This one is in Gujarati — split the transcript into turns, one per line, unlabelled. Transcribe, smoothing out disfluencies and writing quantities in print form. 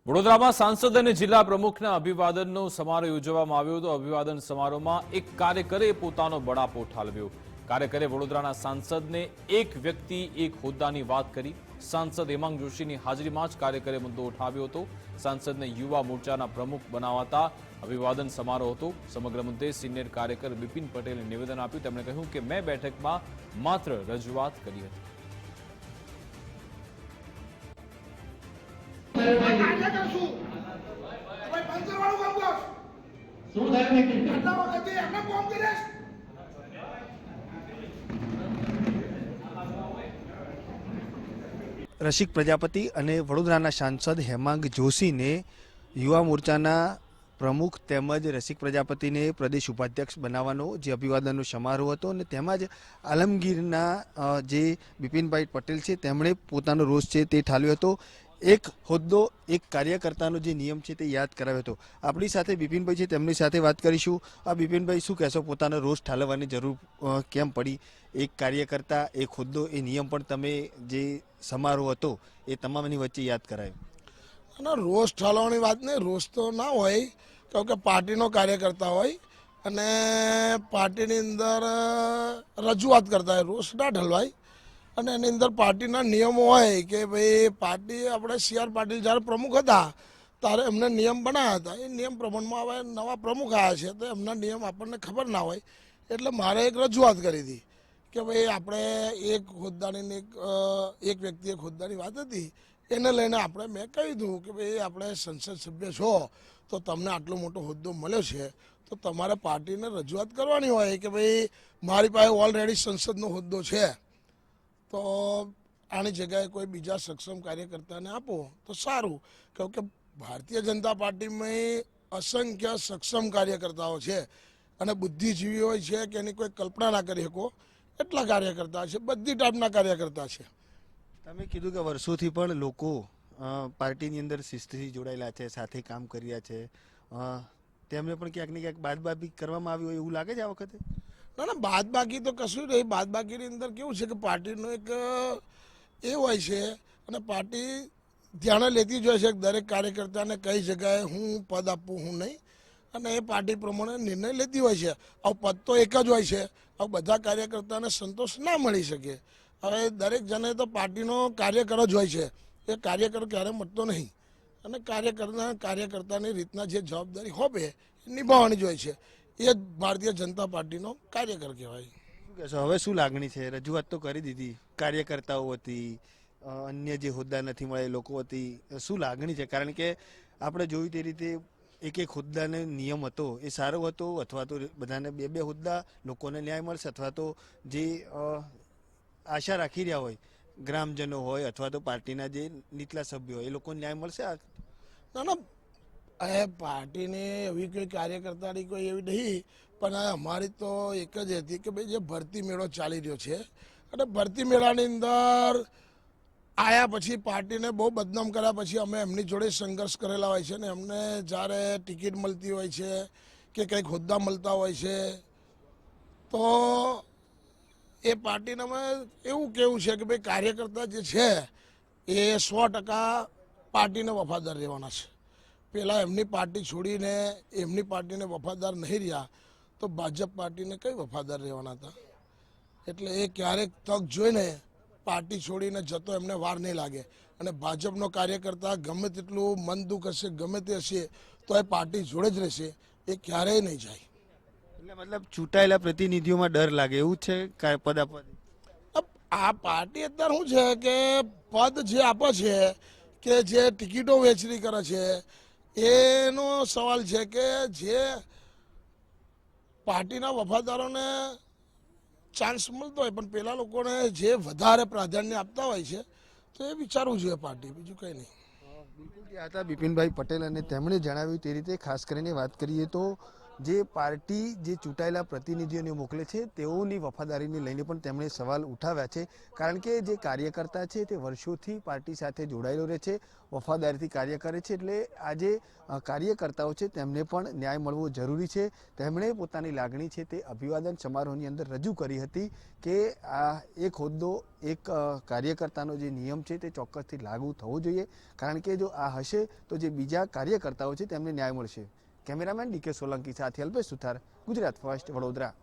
વડોદરામાં સાંસદ અને જિલ્લા પ્રમુખના અભિવાદનનો સમારોહ યોજવામાં આવ્યો હતો। અભિવાદન સમારોહમાં એક કાર્યકરે પોતાનો બળાપો ઠાલવ્યો। કાર્યકરે વડોદરાના સાંસદને એક વ્યક્તિ એક હોદ્દાની વાત કરી। સાંસદ હેમાંગ જોશીની હાજરીમાં જ કાર્યકરે મુદ્દો ઉઠાવ્યો હતો। સાંસદને યુવા મોરચાના પ્રમુખ બનાવાતા અભિવાદન સમારોહ હતો। સમગ્ર મુદ્દે સિનિયર કાર્યકર બિપિન પટેલે નિવેદન આપ્યું। તેમણે કહ્યું કે મેં બેઠકમાં માત્ર રજૂઆત કરી હતી।
રસિક પ્રજાપતિ અને વડોદરાના સાંસદ હેમાંગ જોશીને યુવા મોરચાના પ્રમુખ તેમજ રસિક પ્રજાપતિને પ્રદેશ ઉપાધ્યક્ષ બનાવવાનો જે અભિવાદનનો સમારોહ હતો અને તેમાં જ આલમગીરના જે બિપિનભાઈ પટેલ છે તેમણે પોતાનો રોષ છે તે ઠાલ્યો હતો। એક હોદ્દો એક કાર્યકર્તાનો જે નિયમ છે તે યાદ કરાવ્યો હતો। આપણી સાથે બિપિનભાઈ છે, તેમની સાથે વાત કરીશું। આ બિપિનભાઈ, શું કહેશો, પોતાનો રોષ ઠાલવવાની જરૂર કેમ પડી? એક કાર્યકર્તા, એક હોદ્દો, એ નિયમ પણ તમે જે સમારોહ હતો એ તમામની વચ્ચે યાદ કરાયો।
અને રોષ ઠાલવાની વાત નહીં, રોષ તો ના હોય, કેમ કે પાર્ટીનો કાર્યકર્તા હોય અને પાર્ટીની અંદર રજૂઆત કરતા હોય, રોષ ના ઠલવાય। અને એની અંદર પાર્ટીના નિયમો હોય કે ભાઈ પાર્ટી, આપણે CR પાટીલ જ્યારે પ્રમુખ હતા ત્યારે એમને નિયમ બનાવ્યા હતા। એ નિયમ પ્રમાણમાં હવે નવા પ્રમુખ આવ્યા છે તો એમના નિયમ આપણને ખબર ના હોય, એટલે મારે એક રજૂઆત કરી હતી કે ભાઈ આપણે એક હોદ્દાની એક વ્યક્તિ એક હોદ્દાની વાત હતી, એને લઈને આપણે મેં કહી દઉં કે ભાઈ આપણે સંસદ સભ્ય છો તો તમને આટલો મોટો હોદ્દો મળ્યો છે તો તમારે પાર્ટીને રજૂઆત કરવાની હોય કે ભાઈ મારી પાસે ઓલરેડી સંસદનો હોદ્દો છે, તો આની જગ્યાએ કોઈ બીજા સક્ષમ કાર્યકર્તાને આપો તો સારું। કેમ કે ભારતીય જનતા પાર્ટીમાં અસંખ્ય સક્ષમ કાર્યકર્તાઓ છે અને બુદ્ધિજીવી હોય છે કે એની કોઈ કલ્પના ના કરી શકો એટલા કાર્યકર્તા છે, બધી ટાઈપના કાર્યકર્તા છે।
તમે કીધું કે વર્ષોથી પણ લોકો પાર્ટીની અંદર શિસ્તથી જોડાયેલા છે, સાથે કામ કર્યા છે, તેમને પણ ક્યાંક ને ક્યાંક બાદબાકી કરવામાં આવી હોય એવું લાગે છે આ વખતે?
ના ના, બાદબાકી તો કશું નહીં। બાદબાકીની અંદર કેવું છે કે પાર્ટીનો એક એ હોય છે અને પાર્ટી ધ્યાને લેતી જ હોય છે દરેક કાર્યકર્તાને કઈ જગ્યાએ હું પદ આપવું હું નહીં, અને એ પાર્ટી પ્રમાણે નિર્ણય લેતી હોય છે। આવું પદ તો એક જ હોય છે, આવું બધા કાર્યકર્તાને સંતોષ ના મળી શકે। હવે દરેક જણે તો પાર્ટીનો કાર્યકર જ હોય છે, એ કાર્યકર ક્યારે મળતો નહીં, અને કાર્યકર્તાની રીતના જે જવાબદારી હોવે એ નિભાવવાની જ હોય છે। એ જ ભારતીય જનતા પાર્ટીનો કાર્યકર કહેવાય।
શું કહેશો, હવે શું લાગણી છે? રજૂઆત તો કરી દીધી, કાર્યકર્તાઓ હતી, અન્ય જે હોદ્દા નથી મળે એ લોકો હતી, શું લાગણી છે? કારણ કે આપણે જોયું તે રીતે એક એક હોદ્દાનો નિયમ હતો એ સારો હતો, અથવા તો બધાને બે બે હોદ્દા, લોકોને ન્યાય મળશે, અથવા તો જે આશા રાખી રહ્યા હોય ગ્રામજનો હોય અથવા તો પાર્ટીના જે નીચલા સભ્યો હોય એ લોકોને ન્યાય મળશે?
ના ના, એ પાર્ટીની એવી કોઈ કાર્યકર્તાની કોઈ એવી નહીં, પણ અમારી તો એક જ હતી કે ભાઈ જે ભરતી મેળો ચાલી રહ્યો છે અને ભરતી મેળાની અંદર આવ્યા પછી પાર્ટીને બહુ બદનામ કર્યા પછી અમે એમની જોડે સંઘર્ષ કરેલા હોય છે ને એમને જ્યારે ટિકિટ મળતી હોય છે કે કંઈક હોદ્દા મળતા હોય છે તો એ પાર્ટીને અમે એવું કેવું છે કે ભાઈ કાર્યકર્તા જે છે એ 100% પાર્ટીને વફાદાર રહેવાના છે। પહેલાં એમની પાર્ટી છોડીને એમની પાર્ટીને વફાદાર નહીં રહ્યા તો ભાજપ પાર્ટીને કઈ વફાદાર રહેવાના હતા? એટલે એ ક્યારેક તક જોઈને પાર્ટી છોડીને જતો એમને વાર નહીં લાગે, અને ભાજપનો કાર્યકર્તા ગમે તેટલું મન દુઃખ હશે, ગમે તે હશે, તો એ પાર્ટી જોડે જ રહેશે, એ ક્યારેય નહીં જાય।
એટલે મતલબ ચૂંટાયેલા પ્રતિનિધિઓમાં ડર લાગે એવું છે પદ આપવાથી?
આ પાર્ટી અત્યારે શું છે કે પદ જે આપે છે કે જે ટિકિટો વેચણી કરે છે એનો સવાલ છે કે જે પાર્ટીના વફાદારોને ચાન્સ મળતો હોય પણ પેલા લોકોને જે વધારે પ્રાધાન્ય આપતા હોય છે તો એ વિચારવું જોઈએ પાર્ટી, બીજું કંઈ નહીં।
બિલકુલ, આ હતા બિપિનભાઈ પટેલ અને તેમણે જણાવ્યું તે રીતે ખાસ કરીને વાત કરીએ તો જે પાર્ટી જે ચૂંટાયેલા પ્રતિનિધિઓને મોકલે છે તેઓની વફાદારીને લઈને પણ તેમણે સવાલ ઉઠાવ્યા છે, કારણ કે જે કાર્યકર્તા છે તે વર્ષોથી પાર્ટી સાથે જોડાયેલો રહે છે, વફાદારીથી કાર્ય કરે છે, એટલે આ જે કાર્યકર્તાઓ છે તેમને પણ ન્યાય મળવો જરૂરી છે. તેમણે પોતાની લાગણી છે તે અભિવાદન સમારોહની અંદર રજૂ કરી હતી કે આ એક હોદ્દો એક કાર્યકર્તાનો જે નિયમ છે તે ચોક્કસથી લાગુ થવો જોઈએ, કારણ કે જો આ હશે તો જે બીજા કાર્યકર્તાઓ છે તેમને ન્યાય મળશે. કેમેરામેન ડીકે સોલંકી સાથે અલ્પેશ સુથાર, ગુજરાત ફર્સ્ટ, વડોદરા.